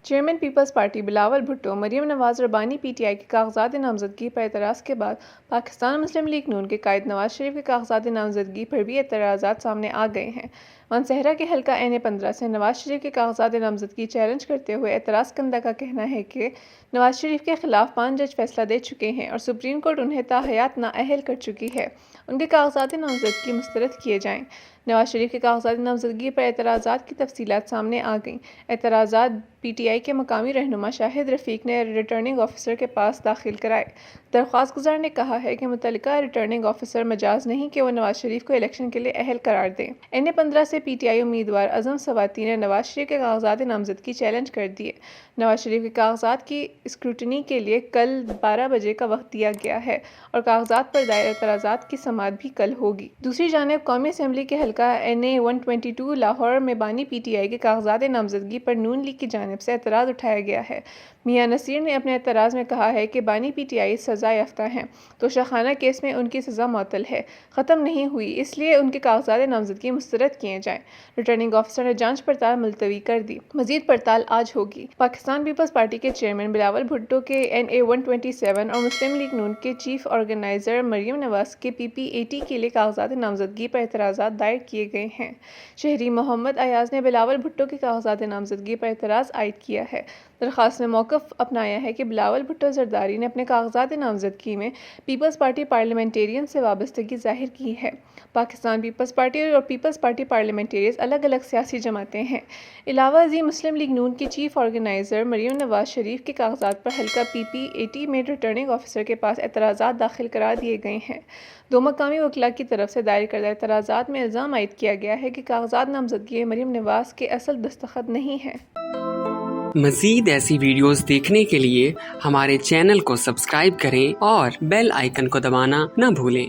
Chairman Peoples Party Bilawal Bhutto Maryam Nawaz اور بانی P T I کے کاغذات نامزدگی پر اعتراض کے بعد پاکستان مسلم لیگ نون کے قائد نواز شریف کے کاغذات نامزدگی پر بھی اعتراضات سامنے آ گئے ہیں۔ مانسہرہ کے حلقہ این-15 سے نواز شریف کے کاغذات نامزدگی چیلنج کرتے ہوئے اعتراض کنندہ کا کہنا ہے کہ نواز شریف کے خلاف 5 جج فیصلہ دے چکے ہیں اور سپریم کورٹ انہیں تاحیات نااہل کر چکی ہے، ان کے کاغذات نامزدگی مسترد کیے جائیں۔ نواز شریف کے کاغذات نامزدگی پر اعتراضات کی تفصیلات سامنے آ گئیں۔ اعتراضات پی ٹی آئی کے مقامی رہنما شاہد رفیق نے ریٹرننگ آفیسر کے پاس داخل کرائے۔ درخواست گزار نے کہا ہے کہ متعلقہ ریٹرننگ آفیسر مجاز نہیں کہ وہ نواز شریف کو الیکشن کے لیے اہل قرار دیں۔ این-15 سے پی ٹی آئی امیدوار اعظم سواتی نے نواز شریف کے کاغذات نامزدگی چیلنج کر دیے۔ نواز شریف کے کاغذات کی اسکروٹنی کے لیے کل 12 بجے کا وقت دیا گیا ہے اور کاغذات پر دائر اعتراضات کی سماعت بھی کل ہوگی۔ دوسری جانب قومی اسمبلی کے حلقہ این-122 لاہور میں بانی پی ٹی آئی کے کاغذات نامزدگی پر نون لیگ کی جانب سے اعتراض اٹھایا گیا ہے۔ میاں نصیر نے اپنے اعتراض میں کہا ہے کہ بانی پی ٹی آئی سزا یافتہ ہیں، توشہخانہ کیس میں ان کی سزا معطل ہے، ختم نہیں ہوئی، اس لیے ان کے کاغذات نامزدگی مسترد کیے جائیں۔ ریٹرننگ آفیسر نے جانچ پڑتال ملتوی کر دی، مزید پڑتال آج ہوگی۔ پاکستان پیپلز پارٹی کے چیئرمین بلاول بھٹو کے این-127 اور مسلم لیگ نون کے چیف آرگنائزر مریم نواز کے PPAT کے لیے کاغذات نامزدگی پر اعتراضات دائر کیے گئے ہیں۔ شہری محمد ایاز نے بلاول بھٹو کے کاغذات نامزدگی پر اعتراض عائد کیا ہے۔ درخواست میں موقف اپنایا ہے کہ بلاول بھٹو زرداری نے اپنے کاغذات نامزدگی میں پیپلز پارٹی پارلیمنٹیرین سے وابستگی ظاہر کی ہے۔ پاکستان پیپلز پارٹی اور پیپلز پارٹی پارلیمنٹیرینز الگ الگ سیاسی جماعتیں ہیں۔ علاوہ ازیں مسلم لیگ نون کی چیف آرگنائزر مریم نواز شریف کے کاغذات پر حلقہ PPAT میں ریٹرننگ آفیسر کے پاس اعتراضات داخل کرا دیے گئے ہیں۔ دو مقامی وکلاء کی طرف سے دائر کردہ اعتراضات میں الزام عائد کیا گیا ہے کہ کاغذات نامزدگی میں مریم نواز کے اصل دستخط نہیں ہیں۔ مزید ایسی ویڈیوز دیکھنے کے لیے ہمارے چینل کو سبسکرائب کریں اور بیل آئیکن کو دبانا نہ بھولیں۔